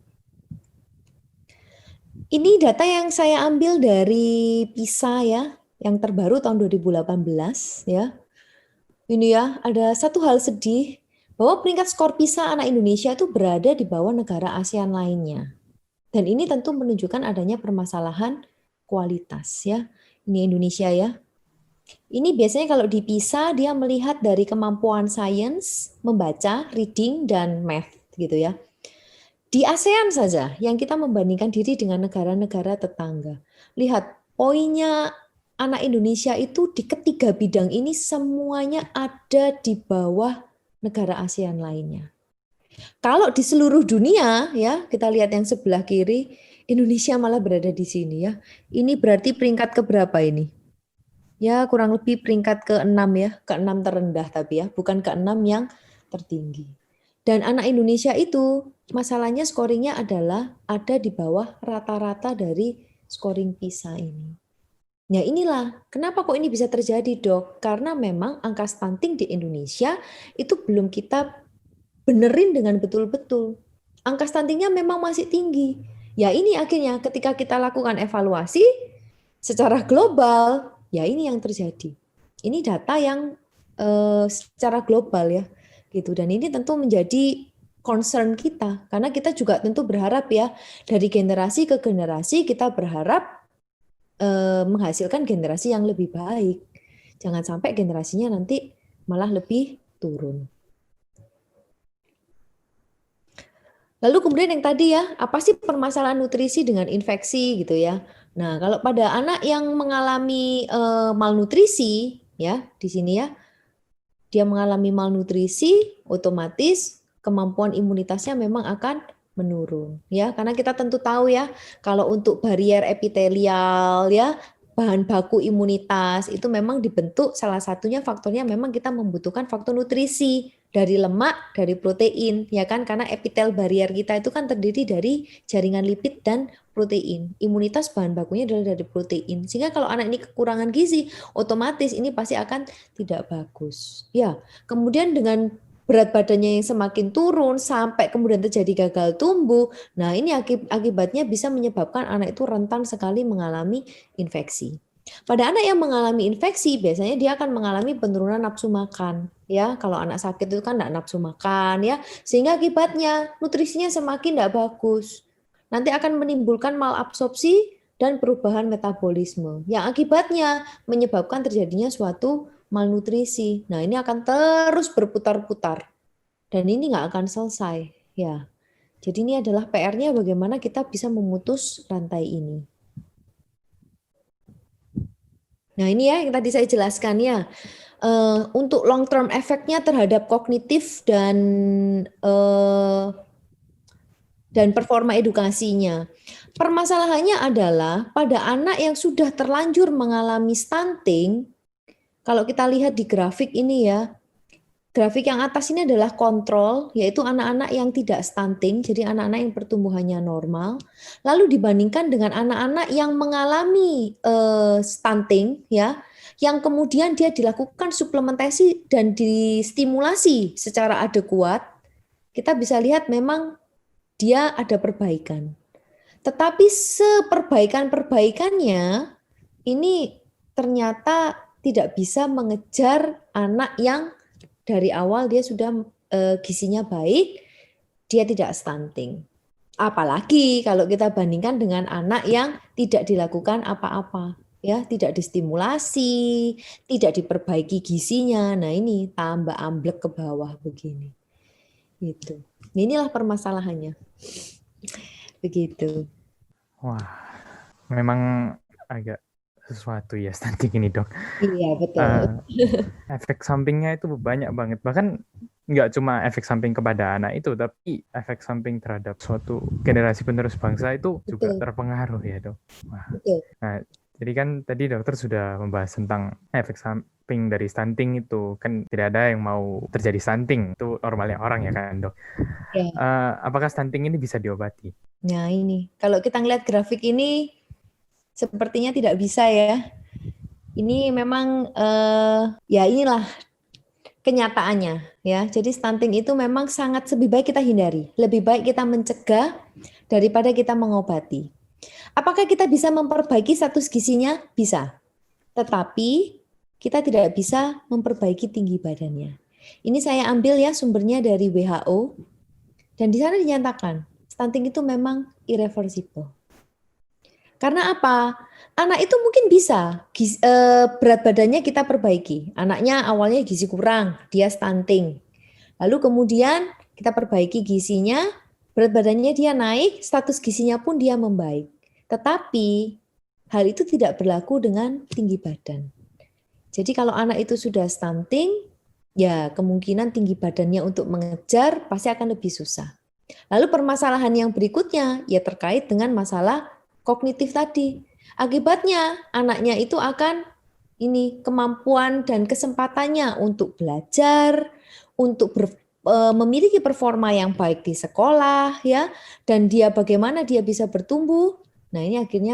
Ini data yang saya ambil dari PISA ya, yang terbaru tahun 2018 ya. Ini ya, ada satu hal sedih bahwa peringkat skor PISA anak Indonesia itu berada di bawah negara ASEAN lainnya. Dan ini tentu menunjukkan adanya permasalahan kualitas ya. Ini Indonesia ya. Ini biasanya kalau di PISA dia melihat dari kemampuan sains, membaca, reading, dan math gitu ya. Di ASEAN saja yang kita membandingkan diri dengan negara-negara tetangga. Lihat poinnya anak Indonesia itu di ketiga bidang ini semuanya ada di bawah negara ASEAN lainnya. Kalau di seluruh dunia ya, kita lihat yang sebelah kiri, Indonesia malah berada di sini ya. Ini berarti peringkat keberapa ini? Ya, kurang lebih peringkat ke-6 ya, ke-6 terendah tapi ya, bukan ke-6 yang tertinggi. Dan anak Indonesia itu masalahnya scoringnya adalah ada di bawah rata-rata dari scoring PISA ini. Nah inilah, kenapa kok ini bisa terjadi dok? Karena memang angka stunting di Indonesia itu belum kita benerin dengan betul-betul. Angka stuntingnya memang masih tinggi. Ya ini akhirnya ketika kita lakukan evaluasi secara global, ya ini yang terjadi. Ini data yang secara global ya, gitu. Dan ini tentu menjadi concern kita, karena kita juga tentu berharap ya dari generasi ke generasi kita berharap menghasilkan generasi yang lebih baik. Jangan sampai generasinya nanti malah lebih turun. Lalu kemudian yang tadi ya, apa sih permasalahan nutrisi dengan infeksi gitu ya? Nah, kalau pada anak yang mengalami malnutrisi ya, di sini ya, dia mengalami malnutrisi, otomatis kemampuan imunitasnya memang akan menurun ya, karena kita tentu tahu ya kalau untuk barier epitelial ya, bahan baku imunitas itu memang dibentuk salah satunya faktornya memang kita membutuhkan faktor nutrisi dari lemak, dari protein ya kan, karena epitel barier kita itu kan terdiri dari jaringan lipid dan protein. Imunitas bahan bakunya adalah dari protein. Sehingga kalau anak ini kekurangan gizi, otomatis ini pasti akan tidak bagus. Ya, kemudian dengan berat badannya yang semakin turun sampai kemudian terjadi gagal tumbuh. Nah, ini akibatnya bisa menyebabkan anak itu rentan sekali mengalami infeksi. Pada anak yang mengalami infeksi, biasanya dia akan mengalami penurunan nafsu makan. ya. Kalau anak sakit itu kan enggak nafsu makan ya, sehingga akibatnya nutrisinya semakin enggak bagus. Nanti akan menimbulkan malabsorpsi dan perubahan metabolisme, yang akibatnya menyebabkan terjadinya suatu malnutrisi. Nah, ini akan terus berputar-putar dan ini nggak akan selesai, ya. Jadi ini adalah PR-nya bagaimana kita bisa memutus rantai ini. Nah, ini ya yang tadi saya jelaskan ya. Untuk long term efeknya terhadap kognitif dan performa edukasinya. Permasalahannya adalah pada anak yang sudah terlanjur mengalami stunting, kalau kita lihat di grafik ini ya, grafik yang atas ini adalah kontrol, yaitu anak-anak yang tidak stunting, jadi anak-anak yang pertumbuhannya normal. Lalu dibandingkan dengan anak-anak yang mengalami stunting, ya, yang kemudian dia dilakukan suplementasi dan distimulasi secara adekuat, kita bisa lihat memang dia ada perbaikan. Tetapi seperbaikan-perbaikannya ini ternyata tidak bisa mengejar anak yang dari awal dia sudah gizinya baik, dia tidak stunting. Apalagi kalau kita bandingkan dengan anak yang tidak dilakukan apa-apa, ya, tidak distimulasi, tidak diperbaiki gizinya. Nah, ini tambah amblek ke bawah begini. Gitu. Inilah permasalahannya. Begitu. Wah, memang agak sesuatu ya stunting ini, Dok. Iya, betul. Efek sampingnya itu banyak banget. Bahkan nggak cuma efek samping kepada anak itu, tapi efek samping terhadap suatu generasi penerus bangsa itu juga Betul. terpengaruh ya, Dok. Wah. Betul. Nah, jadi kan tadi dokter sudah membahas tentang efek samping dari stunting itu. Kan tidak ada yang mau terjadi stunting. Itu normalnya orang ya kan, Dok. Ya. Apakah stunting ini bisa diobati? Nah, ini. Kalau kita ngeliat grafik ini, sepertinya tidak bisa ya. Ini memang, ya inilah kenyataannya ya. Jadi stunting itu memang sangat lebih baik kita hindari. Lebih baik kita mencegah daripada kita mengobati. Apakah kita bisa memperbaiki status gizinya? Bisa. Tetapi kita tidak bisa memperbaiki tinggi badannya. Ini saya ambil ya sumbernya dari WHO. Dan di sana dinyatakan, stunting itu memang irreversible. Karena apa? Anak itu mungkin bisa berat badannya kita perbaiki. Anaknya awalnya gizi kurang, dia stunting. Lalu kemudian kita perbaiki gizinya, berat badannya dia naik, status gizinya pun dia membaik. Tetapi hal itu tidak berlaku dengan tinggi badan. Jadi kalau anak itu sudah stunting, ya kemungkinan tinggi badannya untuk mengejar pasti akan lebih susah. Lalu permasalahan yang berikutnya ya terkait dengan masalah kognitif tadi. Akibatnya anaknya itu akan kemampuan dan kesempatannya untuk belajar, untuk memiliki performa yang baik di sekolah ya, dan dia bagaimana dia bisa bertumbuh. Nah, ini akhirnya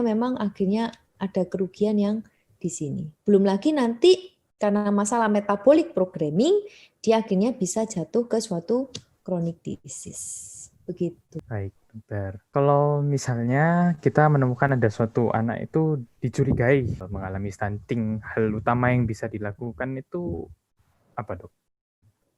ada kerugian yang di sini. Belum lagi nanti karena masalah metabolic programming, dia akhirnya bisa jatuh ke suatu chronic disease. Begitu. Baik, dokter. Kalau misalnya kita menemukan ada suatu anak itu dicurigai mengalami stunting, hal utama yang bisa dilakukan itu apa, Dok?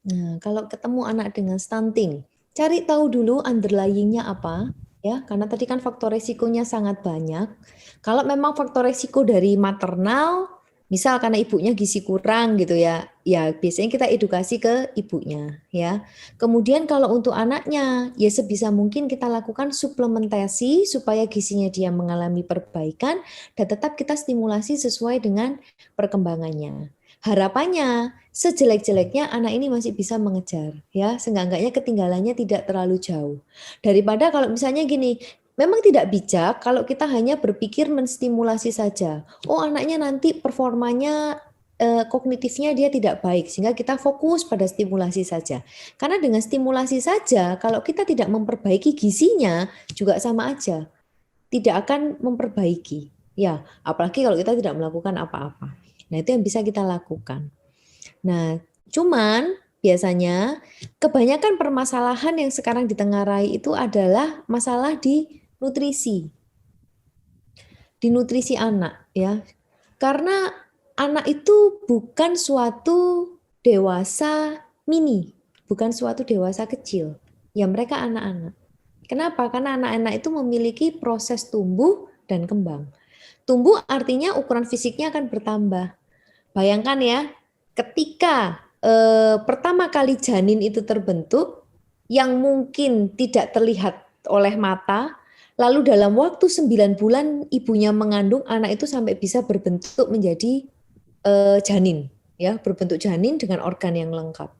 Nah, kalau ketemu anak dengan stunting, cari tahu dulu underlying-nya apa, ya, karena tadi kan faktor resikonya sangat banyak. Kalau memang faktor resiko dari maternal, misal karena ibunya gizi kurang gitu ya, ya biasanya kita edukasi ke ibunya ya. Kemudian kalau untuk anaknya, ya sebisa mungkin kita lakukan suplementasi supaya gizinya dia mengalami perbaikan dan tetap kita stimulasi sesuai dengan perkembangannya. Harapannya sejelek-jeleknya anak ini masih bisa mengejar ya, seenggak-enggaknya ketinggalannya tidak terlalu jauh. Daripada kalau misalnya gini, memang tidak bijak kalau kita hanya berpikir menstimulasi saja. Oh, anaknya nanti performanya kognitifnya dia tidak baik, sehingga kita fokus pada stimulasi saja. Karena dengan stimulasi saja, kalau kita tidak memperbaiki gizinya juga sama aja, tidak akan memperbaiki. Ya, apalagi kalau kita tidak melakukan apa-apa. Nah, itu yang bisa kita lakukan. Nah, cuman biasanya kebanyakan permasalahan yang sekarang ditengarai itu adalah masalah di nutrisi. Di nutrisi anak ya. Karena anak itu bukan suatu dewasa mini, bukan suatu dewasa kecil. Ya mereka anak-anak. Kenapa? Karena anak-anak itu memiliki proses tumbuh dan kembang. Tumbuh artinya ukuran fisiknya akan bertambah. Bayangkan ya, ketika pertama kali janin itu terbentuk, yang mungkin tidak terlihat oleh mata, lalu dalam waktu 9 bulan ibunya mengandung, anak itu sampai bisa berbentuk menjadi janin, ya, berbentuk janin dengan organ yang lengkap.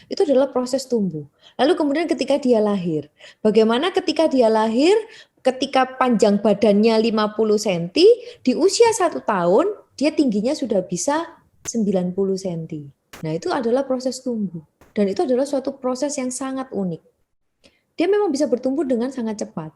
Itu adalah proses tumbuh. Lalu kemudian ketika dia lahir, bagaimana ketika dia lahir, ketika panjang badannya 50 cm, di usia 1 tahun, dia tingginya sudah bisa 90 cm. Nah, itu adalah proses tumbuh. Dan itu adalah suatu proses yang sangat unik. Dia memang bisa bertumbuh dengan sangat cepat.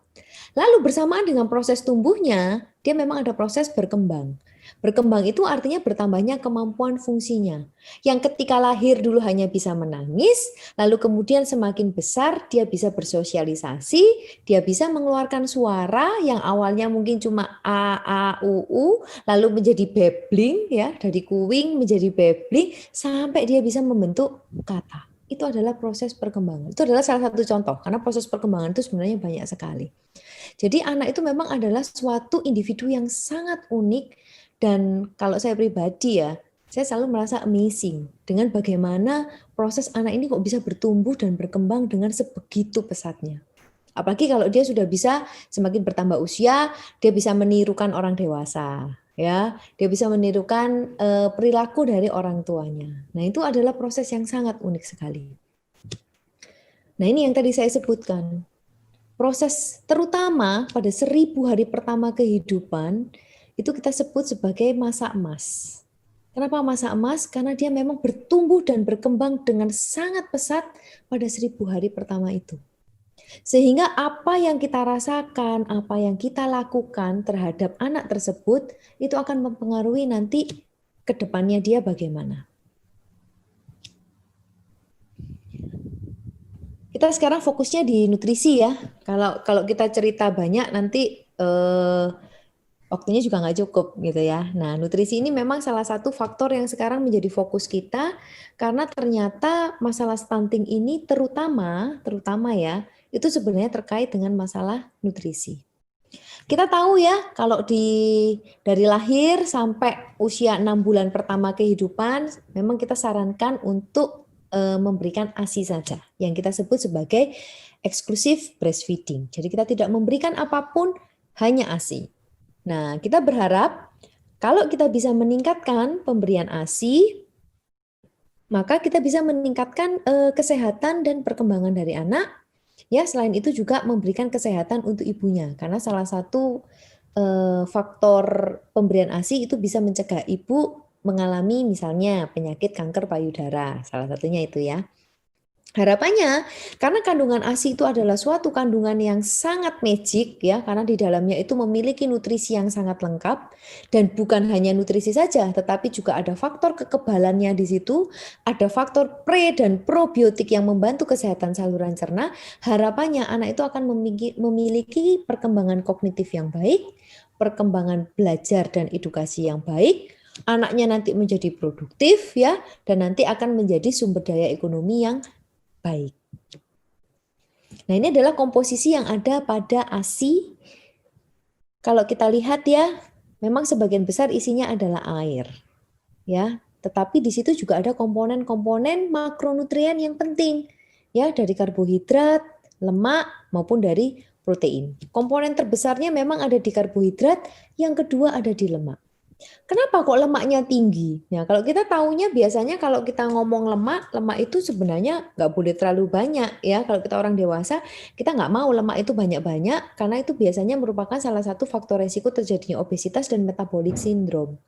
Lalu bersamaan dengan proses tumbuhnya, dia memang ada proses berkembang. Berkembang itu artinya bertambahnya kemampuan fungsinya. Yang ketika lahir dulu hanya bisa menangis, lalu kemudian semakin besar dia bisa bersosialisasi, dia bisa mengeluarkan suara yang awalnya mungkin cuma a, u, lalu menjadi babbling, ya, dari kuing menjadi babbling sampai dia bisa membentuk kata. Itu adalah proses perkembangan. Itu adalah salah satu contoh, karena proses perkembangan itu sebenarnya banyak sekali. Jadi anak itu memang adalah suatu individu yang sangat unik, dan kalau saya pribadi ya, saya selalu merasa amazing dengan bagaimana proses anak ini kok bisa bertumbuh dan berkembang dengan sebegitu pesatnya. Apalagi kalau dia sudah bisa semakin bertambah usia, dia bisa menirukan orang dewasa. Ya, dia bisa menirukan perilaku dari orang tuanya. Nah, itu adalah proses yang sangat unik sekali. Nah, ini yang tadi saya sebutkan. Proses terutama pada 1000 hari pertama kehidupan, itu kita sebut sebagai masa emas. Kenapa masa emas? Karena dia memang bertumbuh dan berkembang dengan sangat pesat pada 1000 hari pertama itu. Sehingga apa yang kita rasakan, apa yang kita lakukan terhadap anak tersebut, itu akan mempengaruhi nanti ke depannya dia bagaimana. Kita sekarang fokusnya di nutrisi ya. Kalau kita cerita banyak nanti waktunya juga nggak cukup gitu ya. Nah, nutrisi ini memang salah satu faktor yang sekarang menjadi fokus kita, karena ternyata masalah stunting ini terutama ya, itu sebenarnya terkait dengan masalah nutrisi. Kita tahu ya, kalau dari lahir sampai usia 6 bulan pertama kehidupan, memang kita sarankan untuk memberikan ASI saja, yang kita sebut sebagai exclusive breastfeeding. Jadi kita tidak memberikan apapun, hanya ASI. Nah, kita berharap kalau kita bisa meningkatkan pemberian ASI, maka kita bisa meningkatkan kesehatan dan perkembangan dari anak. Ya, selain itu juga memberikan kesehatan untuk ibunya, karena salah satu faktor pemberian ASI itu bisa mencegah ibu mengalami misalnya penyakit kanker payudara, salah satunya itu ya. Harapannya, karena kandungan ASI itu adalah suatu kandungan yang sangat magic ya, karena di dalamnya itu memiliki nutrisi yang sangat lengkap, dan bukan hanya nutrisi saja, tetapi juga ada faktor kekebalannya di situ, ada faktor pre dan probiotik yang membantu kesehatan saluran cerna. Harapannya anak itu akan memiliki perkembangan kognitif yang baik, perkembangan belajar dan edukasi yang baik, anaknya nanti menjadi produktif ya, dan nanti akan menjadi sumber daya ekonomi yang baik. Nah, ini adalah komposisi yang ada pada ASI. Kalau kita lihat ya, memang sebagian besar isinya adalah air. Ya, tetapi di situ juga ada komponen-komponen makronutrien yang penting. Ya, dari karbohidrat, lemak maupun dari protein. Komponen terbesarnya memang ada di karbohidrat, yang kedua ada di lemak. Kenapa kok lemaknya tinggi? Nah, kalau kita tahunya biasanya kalau kita ngomong lemak itu sebenarnya nggak boleh terlalu banyak ya. Kalau kita orang dewasa, kita nggak mau lemak itu banyak-banyak, karena itu biasanya merupakan salah satu faktor resiko terjadinya obesitas dan metabolic syndrome.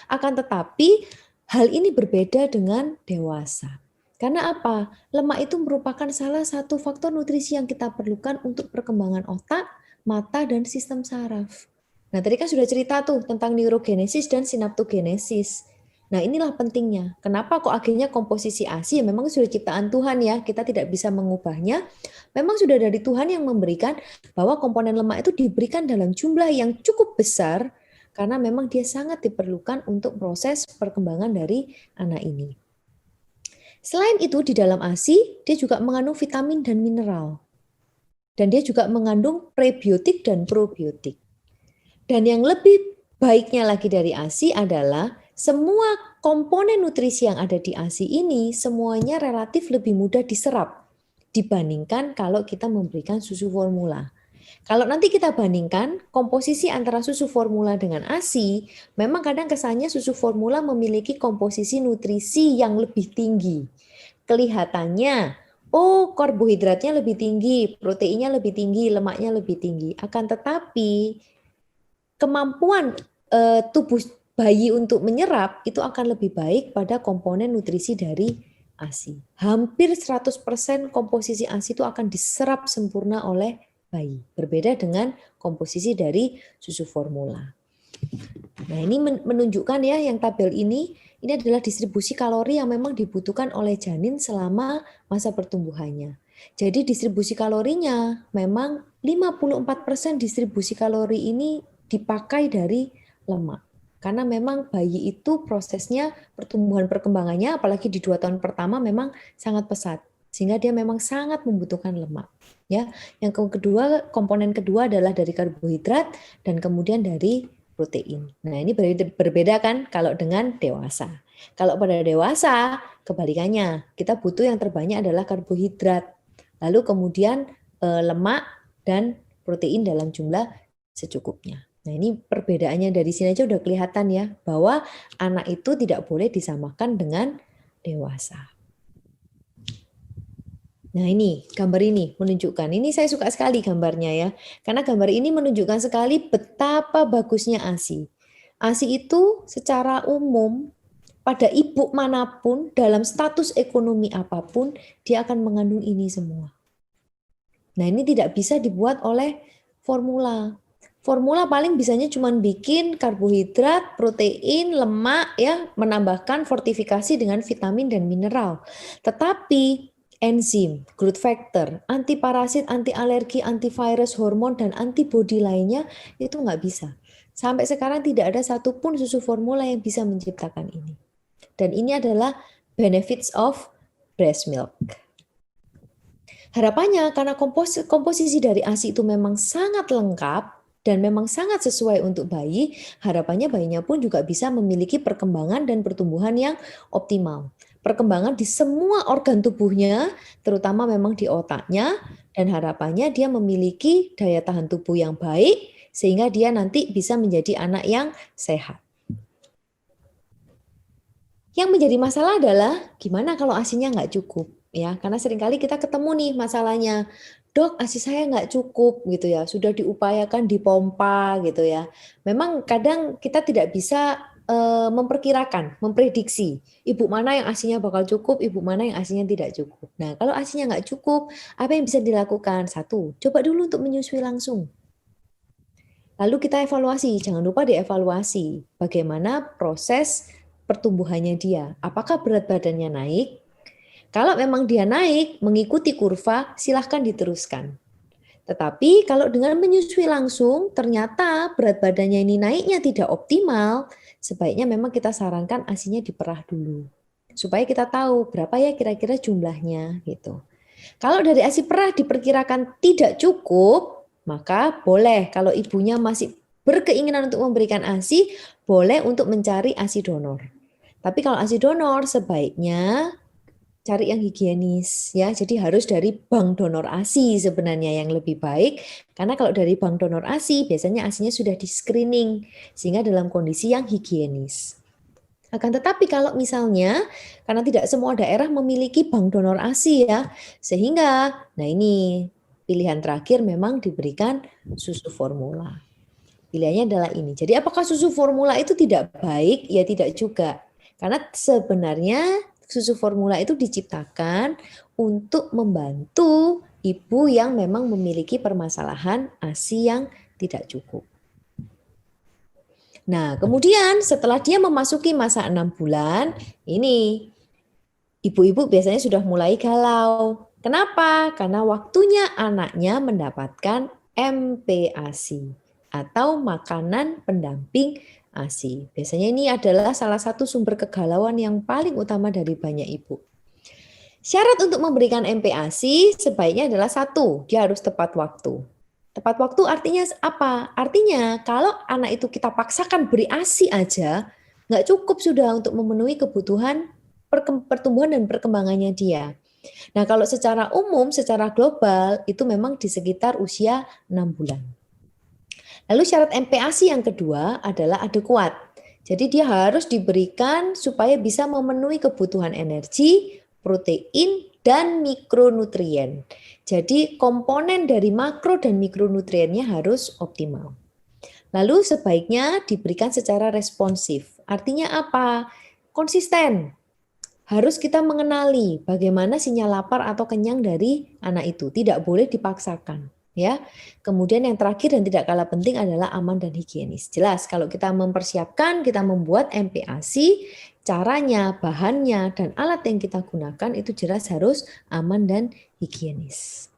Akan tetapi, hal ini berbeda dengan dewasa. Karena apa? Lemak itu merupakan salah satu faktor nutrisi yang kita perlukan untuk perkembangan otak, mata, dan sistem saraf. Nah, tadi kan sudah cerita tuh tentang neurogenesis dan sinaptogenesis. Nah, inilah pentingnya. Kenapa kok akhirnya komposisi ASI ya memang sudah ciptaan Tuhan ya, kita tidak bisa mengubahnya. Memang sudah dari Tuhan yang memberikan bahwa komponen lemak itu diberikan dalam jumlah yang cukup besar, karena memang dia sangat diperlukan untuk proses perkembangan dari anak ini. Selain itu di dalam ASI dia juga mengandung vitamin dan mineral. Dan dia juga mengandung prebiotik dan probiotik. Dan yang lebih baiknya lagi dari ASI adalah semua komponen nutrisi yang ada di ASI ini semuanya relatif lebih mudah diserap dibandingkan kalau kita memberikan susu formula. Kalau nanti kita bandingkan komposisi antara susu formula dengan ASI, memang kadang kesannya susu formula memiliki komposisi nutrisi yang lebih tinggi. Kelihatannya, oh karbohidratnya lebih tinggi, proteinnya lebih tinggi, lemaknya lebih tinggi. Akan tetapi kemampuan tubuh bayi untuk menyerap itu akan lebih baik pada komponen nutrisi dari ASI. Hampir 100% komposisi ASI itu akan diserap sempurna oleh bayi. Berbeda dengan komposisi dari susu formula. Nah, ini menunjukkan ya yang tabel ini adalah distribusi kalori yang memang dibutuhkan oleh janin selama masa pertumbuhannya. Jadi distribusi kalorinya memang 54% distribusi kalori ini dipakai dari lemak. Karena memang bayi itu prosesnya pertumbuhan perkembangannya apalagi di 2 tahun pertama memang sangat pesat. Sehingga dia memang sangat membutuhkan lemak. Ya, yang kedua, komponen kedua adalah dari karbohidrat dan kemudian dari protein. Nah, ini berbeda kan kalau dengan dewasa. Kalau pada dewasa, kebalikannya, kita butuh yang terbanyak adalah karbohidrat. Lalu kemudian lemak dan protein dalam jumlah secukupnya. Nah, ini perbedaannya dari sini aja udah kelihatan ya, bahwa anak itu tidak boleh disamakan dengan dewasa. Nah, ini gambar ini menunjukkan, ini saya suka sekali gambarnya ya, karena gambar ini menunjukkan sekali betapa bagusnya ASI. ASI itu secara umum pada ibu manapun dalam status ekonomi apapun dia akan mengandung ini semua. Nah, ini tidak bisa dibuat oleh formula. Formula paling bisanya cuma bikin karbohidrat, protein, lemak ya, menambahkan fortifikasi dengan vitamin dan mineral. Tetapi enzim, growth factor, antiparasit, anti alergi, antivirus, hormon, dan antibodi lainnya itu nggak bisa. Sampai sekarang tidak ada satupun susu formula yang bisa menciptakan ini. Dan ini adalah benefits of breast milk. Harapannya karena komposisi dari ASI itu memang sangat lengkap dan memang sangat sesuai untuk bayi, harapannya bayinya pun juga bisa memiliki perkembangan dan pertumbuhan yang optimal. Perkembangan di semua organ tubuhnya, terutama memang di otaknya, dan harapannya dia memiliki daya tahan tubuh yang baik, sehingga dia nanti bisa menjadi anak yang sehat. Yang menjadi masalah adalah gimana kalau ASINya nggak cukup, ya? Karena seringkali kita ketemu nih masalahnya, dok ASI saya nggak cukup gitu ya, sudah diupayakan dipompa gitu ya. Memang kadang kita tidak bisa memperkirakan, memprediksi ibu mana yang ASINya bakal cukup, ibu mana yang ASINya tidak cukup. Nah, kalau ASINya nggak cukup, apa yang bisa dilakukan? 1, coba dulu untuk menyusui langsung. Lalu kita evaluasi, jangan lupa dievaluasi bagaimana proses pertumbuhannya dia. Apakah berat badannya naik? Kalau memang dia naik, mengikuti kurva, silahkan diteruskan. Tetapi kalau dengan menyusui langsung, ternyata berat badannya ini naiknya tidak optimal, sebaiknya memang kita sarankan ASINya diperah dulu. Supaya kita tahu berapa ya kira-kira jumlahnya gitu. Kalau dari ASI perah diperkirakan tidak cukup, maka boleh kalau ibunya masih berkeinginan untuk memberikan ASI, boleh untuk mencari ASI donor. Tapi kalau ASI donor sebaiknya cari yang higienis ya. Jadi harus dari bank donor ASI sebenarnya yang lebih baik. Karena kalau dari bank donor ASI biasanya ASINya sudah di-screening sehingga dalam kondisi yang higienis. Akan tetapi kalau misalnya karena tidak semua daerah memiliki bank donor ASI ya, sehingga nah ini pilihan terakhir memang diberikan susu formula. Pilihannya adalah ini. Jadi apakah susu formula itu tidak baik? Ya tidak juga. Karena sebenarnya susu formula itu diciptakan untuk membantu ibu yang memang memiliki permasalahan ASI yang tidak cukup. Nah, kemudian setelah dia memasuki masa 6 bulan, ini ibu-ibu biasanya sudah mulai galau. Kenapa? Karena waktunya anaknya mendapatkan MPASI atau makanan pendamping ASI. Biasanya ini adalah salah satu sumber kegalauan yang paling utama dari banyak ibu. Syarat untuk memberikan MPASI sebaiknya adalah satu, dia harus tepat waktu. Tepat waktu artinya apa? Artinya kalau anak itu kita paksakan beri ASI aja, nggak cukup sudah untuk memenuhi kebutuhan pertumbuhan dan perkembangannya dia. Nah, kalau secara umum, secara global, itu memang di sekitar usia 6 bulan. Lalu syarat MPASI yang kedua adalah adekuat. Jadi dia harus diberikan supaya bisa memenuhi kebutuhan energi, protein, dan mikronutrien. Jadi komponen dari makro dan mikronutriennya harus optimal. Lalu sebaiknya diberikan secara responsif. Artinya apa? Konsisten. Harus kita mengenali bagaimana sinyal lapar atau kenyang dari anak itu. Tidak boleh dipaksakan. Ya. Kemudian yang terakhir dan tidak kalah penting adalah aman dan higienis. Jelas kalau kita mempersiapkan, kita membuat MPASI, caranya, bahannya, dan alat yang kita gunakan itu jelas harus aman dan higienis.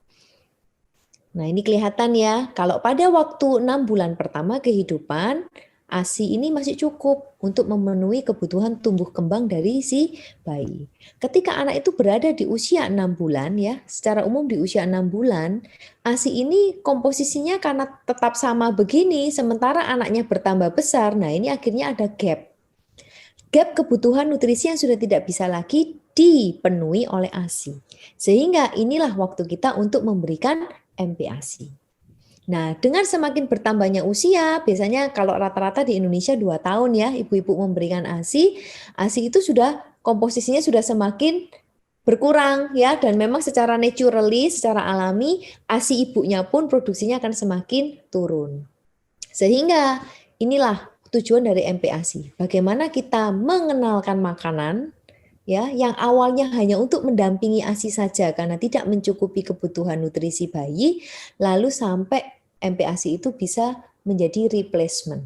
Nah, ini kelihatan ya, kalau pada waktu 6 bulan pertama kehidupan, ASI ini masih cukup untuk memenuhi kebutuhan tumbuh kembang dari si bayi. Ketika anak itu berada di usia 6 bulan ya, secara umum di usia 6 bulan, ASI ini komposisinya karena tetap sama begini, sementara anaknya bertambah besar, nah ini akhirnya ada gap. Gap kebutuhan nutrisi yang sudah tidak bisa lagi dipenuhi oleh ASI. Sehingga inilah waktu kita untuk memberikan MPASI. Nah, dengan semakin bertambahnya usia, biasanya kalau rata-rata di Indonesia 2 tahun ya, ibu-ibu memberikan ASI, ASI itu sudah komposisinya sudah semakin berkurang ya, dan memang secara naturally, secara alami, ASI ibunya pun produksinya akan semakin turun. Sehingga inilah tujuan dari MPASI. Bagaimana kita mengenalkan makanan ya yang awalnya hanya untuk mendampingi ASI saja karena tidak mencukupi kebutuhan nutrisi bayi, lalu sampai MPASI itu bisa menjadi replacement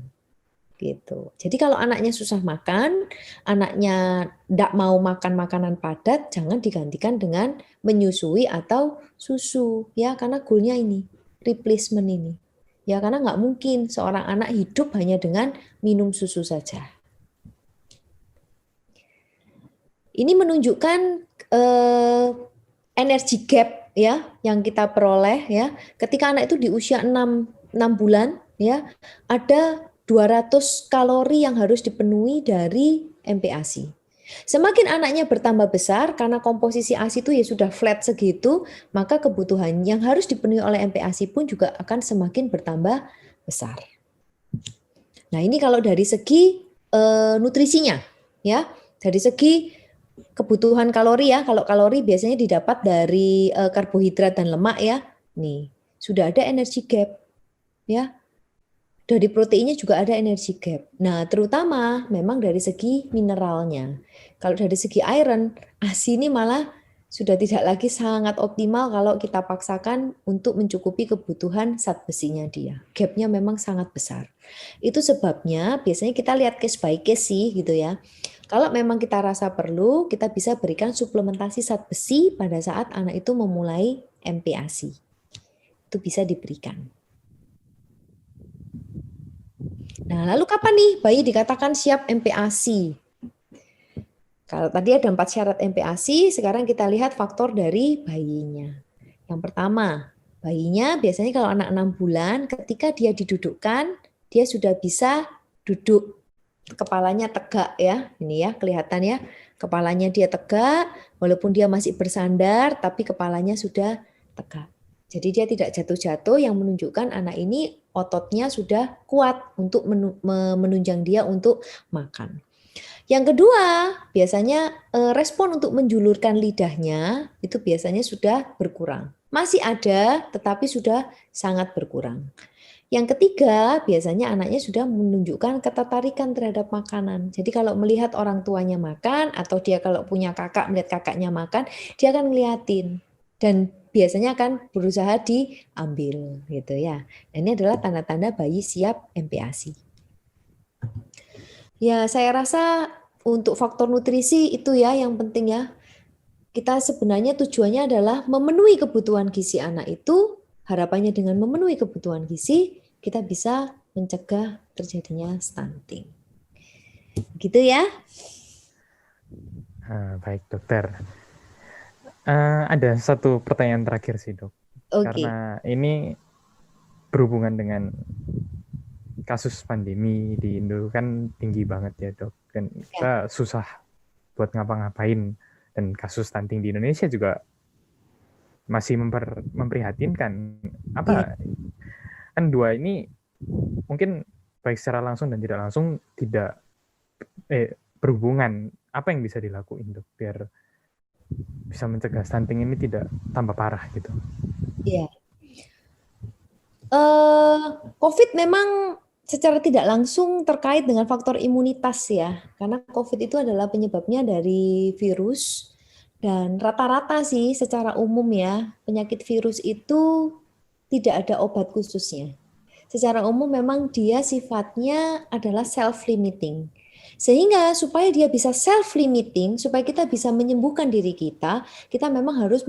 gitu. Jadi kalau anaknya susah makan, anaknya tidak mau makan makanan padat, jangan digantikan dengan menyusui atau susu ya, karena goalnya ini replacement ini. Ya karena nggak mungkin seorang anak hidup hanya dengan minum susu saja. Ini menunjukkan energi gap ya yang kita peroleh ya. Ketika anak itu di usia 6 bulan ya, ada 200 kalori yang harus dipenuhi dari MPASI. Semakin anaknya bertambah besar karena komposisi ASI itu ya sudah flat segitu, maka kebutuhan yang harus dipenuhi oleh MPASI pun juga akan semakin bertambah besar. Nah, ini kalau dari segi nutrisinya ya, dari segi kebutuhan kalori ya. Kalau kalori biasanya didapat dari karbohidrat dan lemak ya. Nih, sudah ada energi gap ya. Dari proteinnya juga ada energi gap. Nah, terutama memang dari segi mineralnya. Kalau dari segi iron, ASI ini malah sudah tidak lagi sangat optimal kalau kita paksakan untuk mencukupi kebutuhan zat besinya dia. Gapnya memang sangat besar. Itu sebabnya biasanya kita lihat case by case sih gitu ya. Kalau memang kita rasa perlu, kita bisa berikan suplementasi zat besi pada saat anak itu memulai MPASI. Itu bisa diberikan. Nah, lalu kapan nih bayi dikatakan siap MPASI? Kalau tadi ada 4 syarat MPASI, sekarang kita lihat faktor dari bayinya. Yang pertama, bayinya biasanya kalau anak 6 bulan, ketika dia didudukkan, dia sudah bisa duduk. Kepalanya tegak ya, ini ya kelihatan ya. Kepalanya dia tegak, walaupun dia masih bersandar, tapi kepalanya sudah tegak. Jadi dia tidak jatuh-jatuh yang menunjukkan anak ini ototnya sudah kuat untuk menunjang dia untuk makan. Yang kedua, biasanya respon untuk menjulurkan lidahnya itu biasanya sudah berkurang. Masih ada, tetapi sudah sangat berkurang. Yang ketiga, biasanya anaknya sudah menunjukkan ketertarikan terhadap makanan. Jadi kalau melihat orang tuanya makan, atau dia kalau punya kakak, melihat kakaknya makan, dia akan ngeliatin. Dan biasanya akan berusaha diambil gitu ya. Dan ini adalah tanda-tanda bayi siap MPASI. Ya, saya rasa untuk faktor nutrisi itu ya yang penting ya. Kita sebenarnya tujuannya adalah memenuhi kebutuhan gizi anak itu. Harapannya dengan memenuhi kebutuhan gizi, kita bisa mencegah terjadinya stunting. Gitu ya. Baik dokter. Ada satu pertanyaan terakhir sih, Dok. Oke. Karena ini berhubungan dengan kasus pandemi di Indo kan tinggi banget ya, Dok. Dan Ya. kita susah buat ngapa-ngapain. Dan kasus stunting di Indonesia juga masih memprihatinkan. Iya. Kan dua ini mungkin baik secara langsung dan tidak langsung tidak berhubungan. Apa yang bisa dilakuin, Dok, biar bisa mencegah stunting ini tidak tambah parah gitu? Iya. COVID memang secara tidak langsung terkait dengan faktor imunitas ya, karena COVID itu adalah penyebabnya dari virus, dan rata-rata sih secara umum ya, penyakit virus itu tidak ada obat khususnya. Secara umum memang dia sifatnya adalah self-limiting. Sehingga supaya dia bisa self-limiting, supaya kita bisa menyembuhkan diri kita memang harus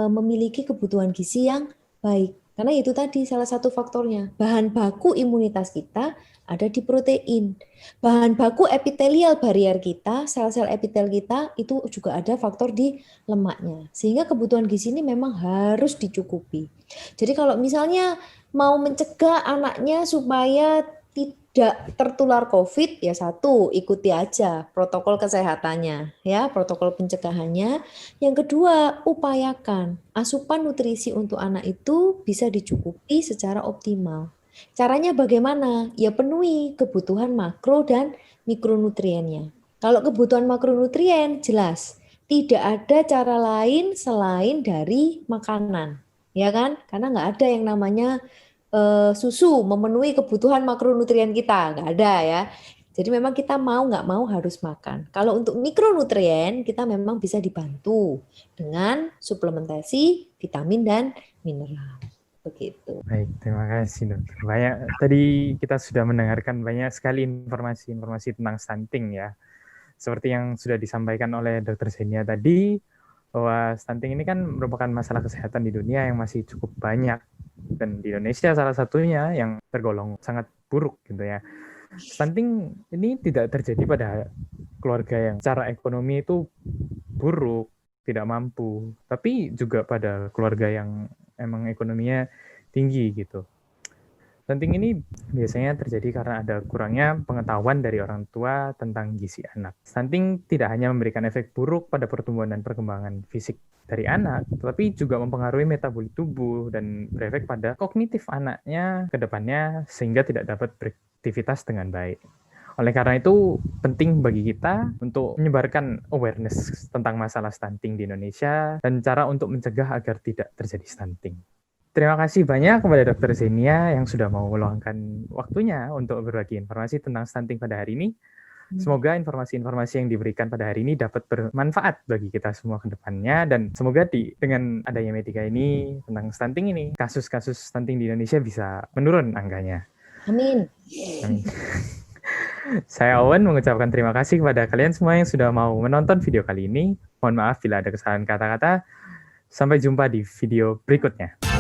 memiliki kebutuhan gizi yang baik. Karena itu tadi salah satu faktornya. Bahan baku imunitas kita ada di protein. Bahan baku epitelial barrier kita, sel-sel epitel kita itu juga ada faktor di lemaknya. Sehingga kebutuhan gizi ini memang harus dicukupi. Jadi kalau misalnya mau mencegah anaknya supaya tidak tertular COVID, ya satu, ikuti aja protokol kesehatannya, ya, protokol pencegahannya. Yang kedua, upayakan asupan nutrisi untuk anak itu bisa dicukupi secara optimal. Caranya bagaimana? Ya penuhi kebutuhan makro dan mikronutriennya. Kalau kebutuhan makronutrien jelas, tidak ada cara lain selain dari makanan, ya kan? Karena nggak ada yang namanya susu memenuhi kebutuhan makronutrien kita, nggak ada ya. Jadi memang kita mau nggak mau harus makan. Kalau untuk mikronutrien kita memang bisa dibantu dengan suplementasi vitamin dan mineral. Begitu. Baik, terima kasih, Dokter. Tadi kita sudah mendengarkan banyak sekali informasi-informasi tentang stunting ya. Seperti yang sudah disampaikan oleh Dokter Zenia tadi, bahwa stunting ini kan merupakan masalah kesehatan di dunia yang masih cukup banyak. Dan di Indonesia salah satunya yang tergolong sangat buruk gitu ya. Stunting ini tidak terjadi pada keluarga yang secara ekonomi itu buruk, tidak mampu, tapi juga pada keluarga yang emang ekonominya tinggi gitu. Stunting ini biasanya terjadi karena ada kurangnya pengetahuan dari orang tua tentang gizi anak. Stunting tidak hanya memberikan efek buruk pada pertumbuhan dan perkembangan fisik dari anak, tetapi juga mempengaruhi metabolisme tubuh dan berefek pada kognitif anaknya ke depannya sehingga tidak dapat beraktivitas dengan baik. Oleh karena itu, penting bagi kita untuk menyebarkan awareness tentang masalah stunting di Indonesia dan cara untuk mencegah agar tidak terjadi stunting. Terima kasih banyak kepada Dr. Zenia yang sudah mau meluangkan waktunya untuk berbagi informasi tentang stunting pada hari ini. Semoga informasi-informasi yang diberikan pada hari ini dapat bermanfaat bagi kita semua ke depannya, dan semoga dengan adanya Medika ini tentang stunting ini, kasus-kasus stunting di Indonesia bisa menurun angkanya. Amin. Amin. Saya Owen mengucapkan terima kasih kepada kalian semua yang sudah mau menonton video kali ini. Mohon maaf bila ada kesalahan kata-kata. Sampai jumpa di video berikutnya.